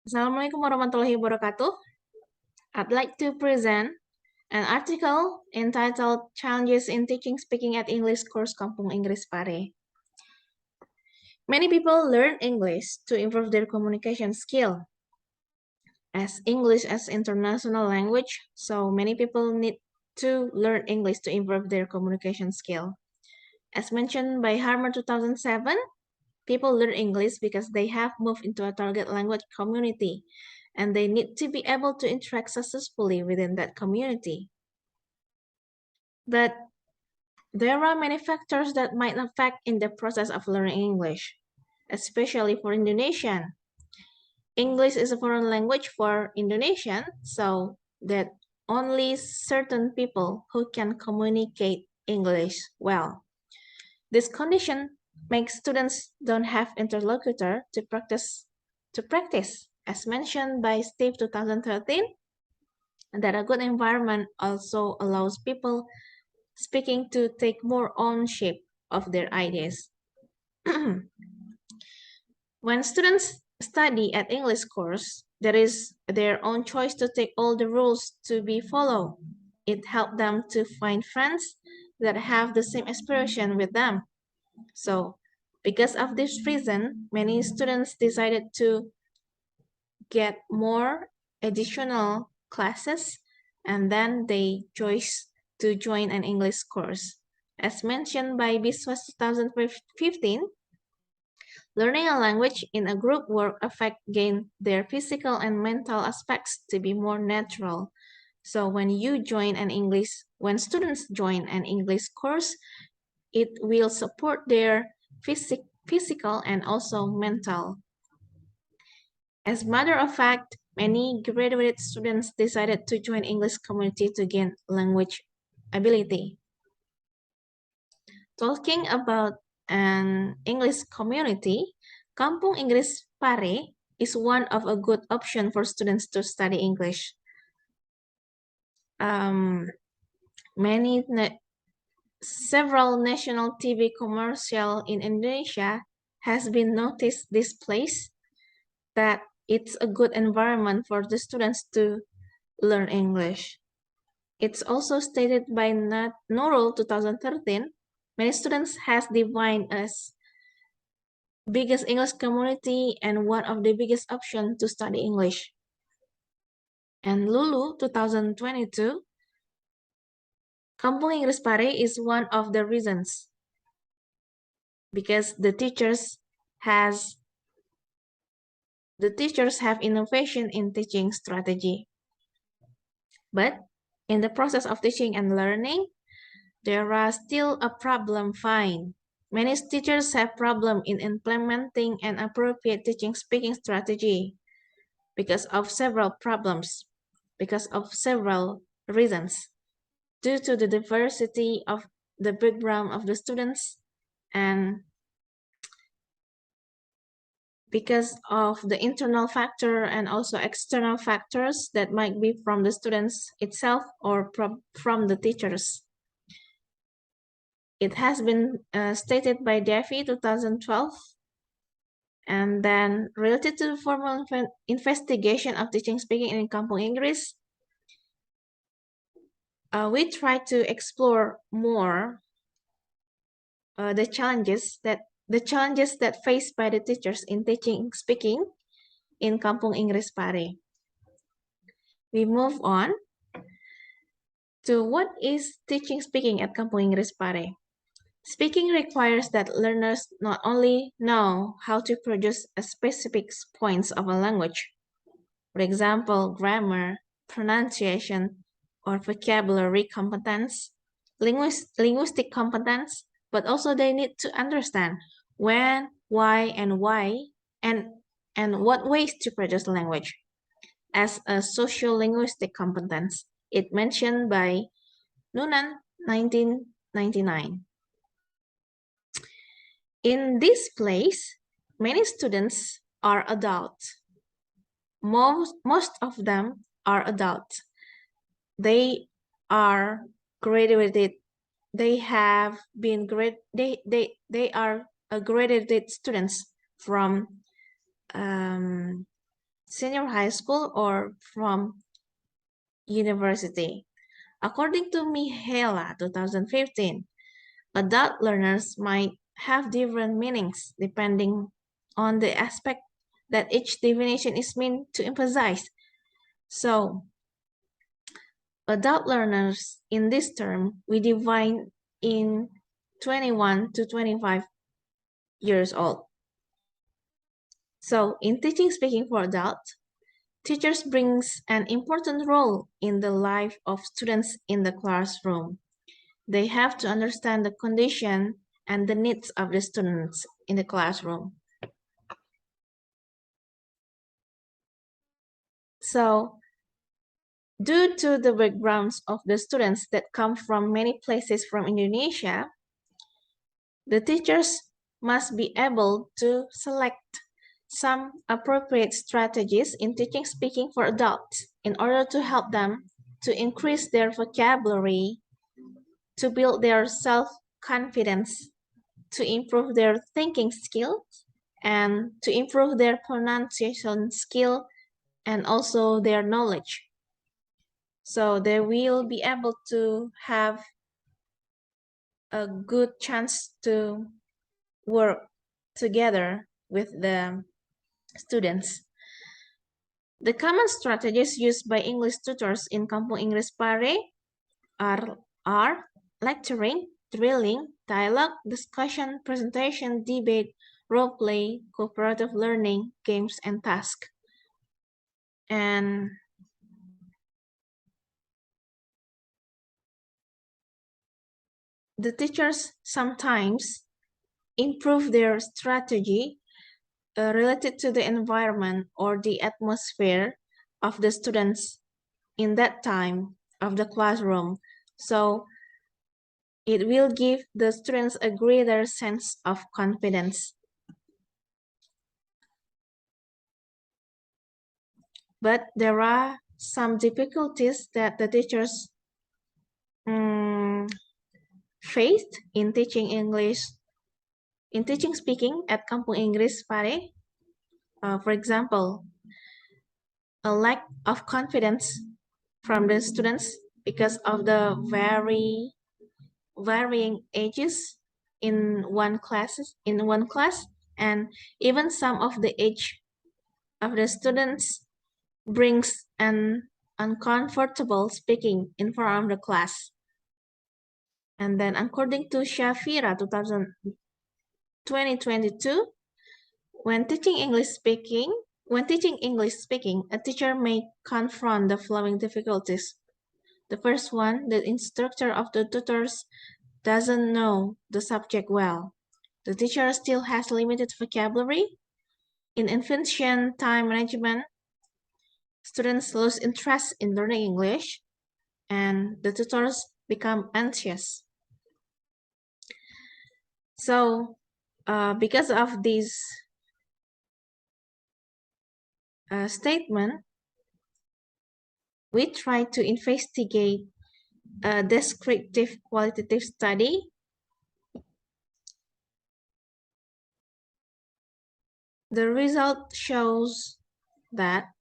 Assalamualaikum warahmatullahi wabarakatuh. I'd like to present an article entitled Challenges in Teaching Speaking at English Course Kampung Inggris Pare. Many people learn English to improve their communication skill. As English as international language, so many people need to learn English to improve their communication skill. As mentioned by Harmer 2007, people learn English because they have moved into a target language community, and they need to be able to interact successfully within that community. But there are many factors that might affect in the process of learning English, especially for Indonesian. English is a foreign language for Indonesian, so that only certain people who can communicate English well. This condition makes students don't have interlocutor to practice, as mentioned by Steve 2013, that a good environment also allows people speaking to take more ownership of their ideas. When students study at English course, there is their own choice to take all the rules to be followed. It helps them to find friends that have the same aspiration with them. So, because of this reason, many students decided to get more additional classes, and then they chose to join an English course. As mentioned by Biswas 2015, learning a language in a group work affect gain their physical and mental aspects to be more natural. So when students join an English course, it will support their physical and also mental. As a matter of fact, many graduate students decided to join English community to gain language ability. Talking about an English community, Kampung Inggris Pare is one of a good option for students to study English. Several national TV commercial in Indonesia has been noticed this place, that it's a good environment for the students to learn English. It's also stated by Nurul 2013, many students has defined as biggest English community and one of the biggest options to study English. And Lulu 2022, Kampung Inggris Pare is one of the reasons, because the teachers have innovation in teaching strategy. But in the process of teaching and learning, there are still a problem find. Many teachers have problem in implementing an appropriate teaching speaking strategy because of several problems, because of several reasons, due to the diversity of the background of the students, and because of the internal factor and also external factors that might be from the students itself or from the teachers. It has been stated by Devi 2012, and then related to the formal investigation of teaching speaking in Kampung Inggris, we try to explore more the challenges that faced by the teachers in teaching speaking in Kampung Inggris Pare. We move on to what is teaching speaking at Kampung Inggris Pare. Speaking requires that learners not only know how to produce a specific points of a language, for example, grammar, pronunciation, or vocabulary competence, linguistic competence, but also they need to understand when, why, and what ways to produce language as a social-linguistic competence. It mentioned by Noonan, 1999. In this place, many students are adults. Most of them are adults. They are graduated. They have been they are graduated students from senior high school or from university. According to Mihaela 2015, adult learners might have different meanings depending on the aspect that each definition is meant to emphasize. So, adult learners in this term we define in 21 to 25 years old. So, in teaching speaking for adults, teachers brings an important role in the life of students in the classroom. They have to understand the condition and the needs of the students in the classroom. So, due to the backgrounds of the students that come from many places from Indonesia, the teachers must be able to select some appropriate strategies in teaching speaking for adults in order to help them to increase their vocabulary, to build their self-confidence, to improve their thinking skills, and to improve their pronunciation skill and also their knowledge. So they will be able to have a good chance to work together with the students. The common strategies used by English tutors in Kampung Inggris Pare are lecturing, drilling, dialogue, discussion, presentation, debate, role play, cooperative learning, games, and tasks. And the teachers sometimes improve their strategy related to the environment or the atmosphere of the students in that time of the classroom. So it will give the students a greater sense of confidence. But there are some difficulties that the teachers faced in teaching English, in teaching speaking at Kampung Inggris Pare. For example, a lack of confidence from the students because of the varying ages in one class, and even some of the age of the students brings an uncomfortable speaking in front of the class. And then according to Shafira 2022, when teaching English speaking, a teacher may confront the following difficulties. The first one, the instructor of the tutors doesn't know the subject well. The teacher still has limited vocabulary. In efficient time management, students lose interest in learning English, and the tutors become anxious. So, because of this statement, we try to investigate a descriptive qualitative study. The result shows that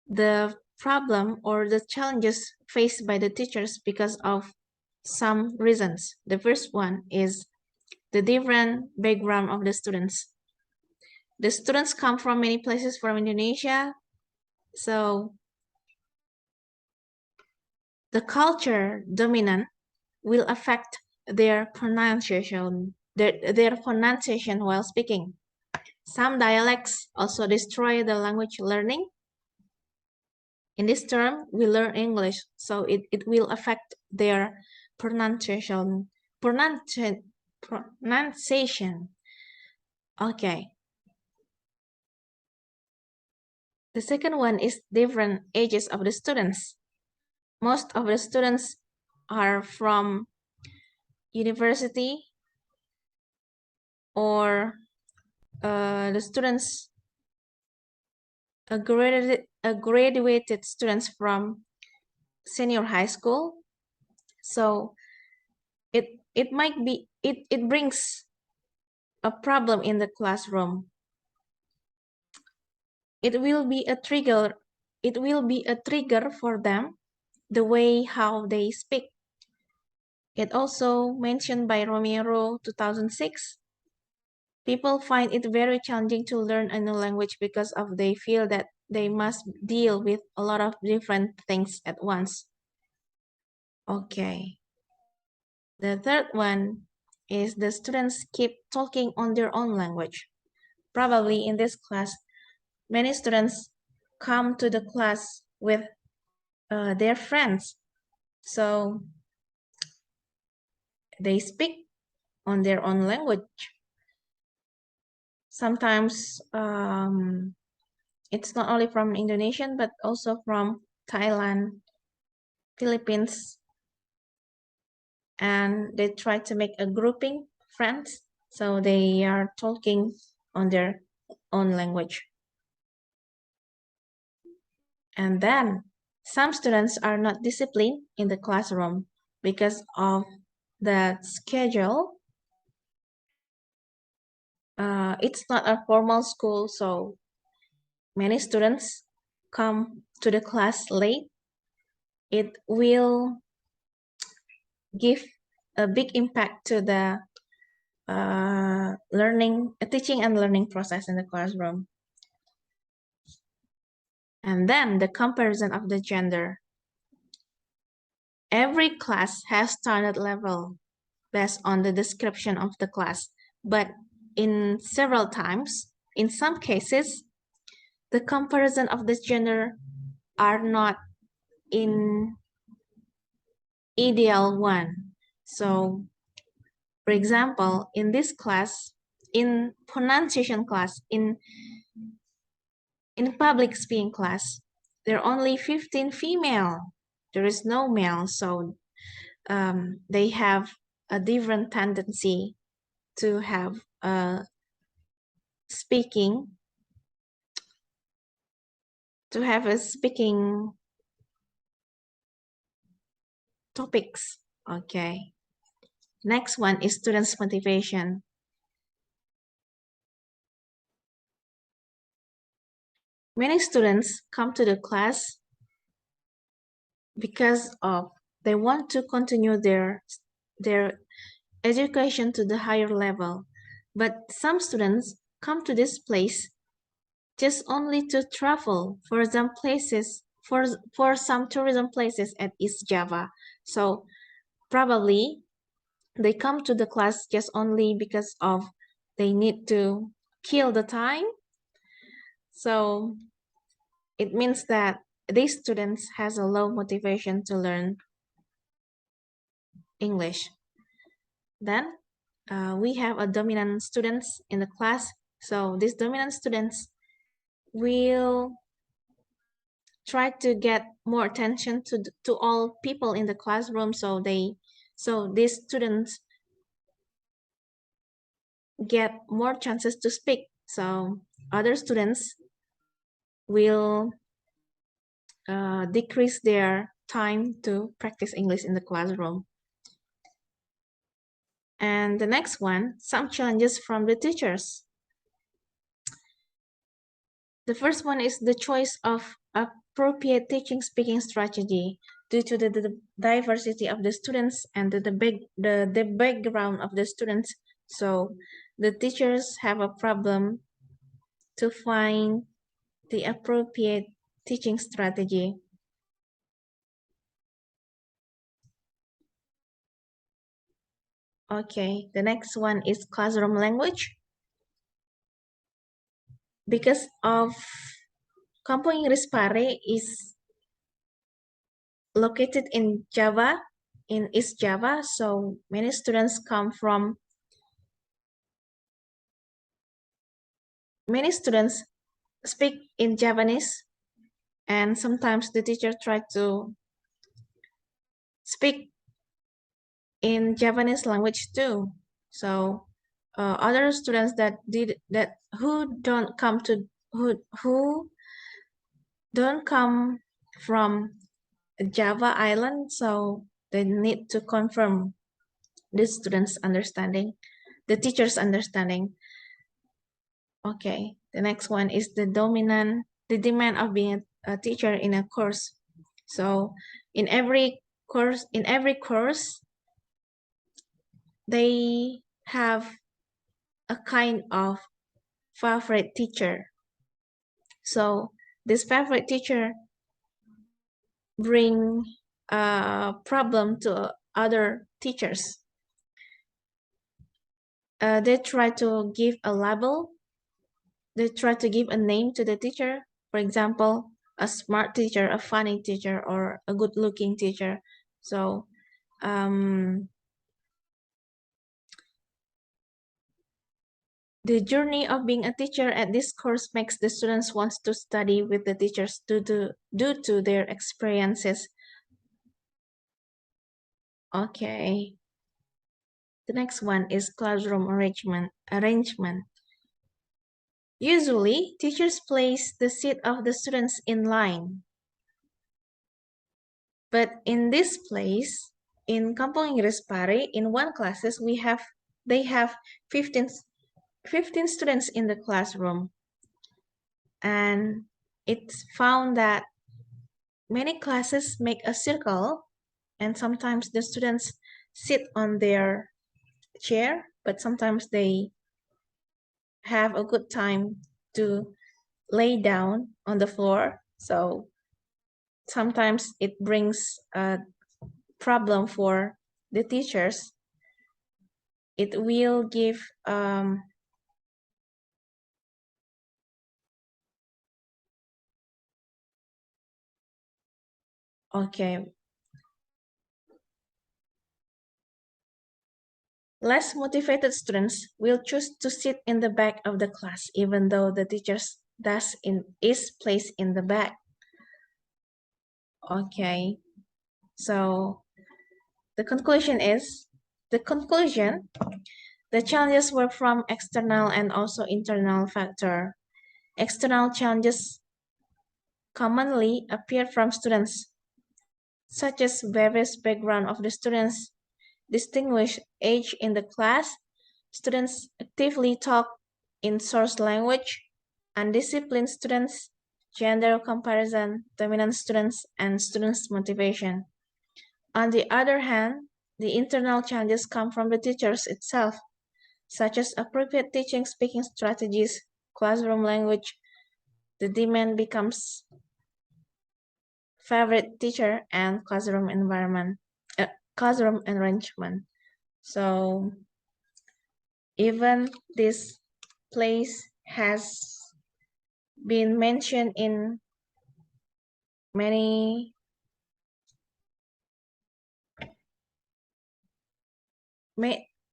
the problem or the challenges faced by the teachers because of some reasons. The first one is the different background of the students. The students come from many places from Indonesia, so the culture dominant will affect their pronunciation, their pronunciation while speaking. Some dialects also destroy the language learning. In this term, we learn English, so it will affect their pronunciation. Pronunciation. Okay. The second one is different ages of the students. Most of the students are from university, or the students graduated students from senior high school. So it might be it brings a problem in the classroom. It will be a trigger. It will be a trigger for them, the way how they speak. It also mentioned by Romero 2006. People find it very challenging to learn a new language because of they feel that they must deal with a lot of different things at once. Okay. The third one is the students keep talking on their own language. Probably in this class, many students come to the class with their friends. So they speak on their own language. Sometimes it's not only from Indonesian, but also from Thailand, Philippines, and they try to make a grouping friends. So they are talking on their own language. And then some students are not disciplined in the classroom because of the schedule. It's not a formal school, so many students come to the class late. It will give a big impact to the teaching and learning process in the classroom. And then the comparison of the gender. Every class has standard level based on the description of the class, but in some cases, the comparison of the gender are not in ideal one. So, for example, in this class, in pronunciation class, in public speaking class, there are only 15 female. There is no male, so they have a different tendency to have speaking, to have a speaking topics. Okay. Next one is students' motivation. Many students come to the class because of they want to continue their education to the higher level. But some students come to this place just only to travel for some places, for some tourism places at East Java. So probably they come to the class just only because of they need to kill the time. So it means that these students has a low motivation to learn English. Then we have a dominant students in the class. So these dominant students will try to get more attention to all people in the classroom. So these students get more chances to speak. So other students will decrease their time to practice English in the classroom. And the next one, some challenges from the teachers. The first one is the choice of appropriate teaching speaking strategy due to the diversity of the students and the background of the students. So the teachers have a problem to find the appropriate teaching strategy. Okay, the next one is classroom language. Because of Kampung Inggris Pare is located in Java, in East Java, so many students many students speak in Javanese, and sometimes the teacher try to speak in Javanese language too. So other students who don't come from Java Island, so they need to confirm the students' understanding, the teacher's understanding. Okay, the next one is the dominant the demand of being a teacher in a course. So in every course, they have a kind of favorite teacher. So this favorite teacher bring a problem to other teachers. They try to give a label. They try to give a name to the teacher. For example, a smart teacher, a funny teacher, or a good-looking teacher. So the journey of being a teacher at this course makes the students want to study with the teachers due to their experiences. Okay. The next one is classroom arrangement. Usually, teachers place the seat of the students in line. But in this place, in Kampung Inggris Pare, in one classes, they have 15 students in the classroom. And it's found that many classes make a circle, and sometimes the students sit on their chair, but sometimes they have a good time to lay down on the floor. So sometimes it brings a problem for the teachers. It will give okay, less motivated students will choose to sit in the back of the class even though the teacher's desk is placed in the back. Okay, so the conclusion, the challenges were from external and also internal factor. External challenges commonly appear from students, such as various background of the students, distinguished age in the class, students actively talk in source language, undisciplined students, gender comparison, dominant students, and students' motivation. On the other hand, the internal challenges come from the teachers itself, such as appropriate teaching speaking strategies, classroom language. The demand becomes favorite teacher and classroom arrangement. So even this place has been mentioned in many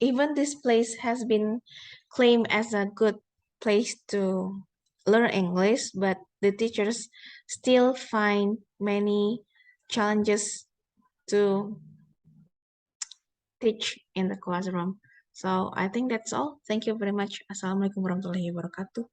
even this place has been claimed as a good place to learn English, but the teachers still find many challenges to teach in the classroom. So I think that's all. Thank you very much. Assalamualaikum warahmatullahi wabarakatuh.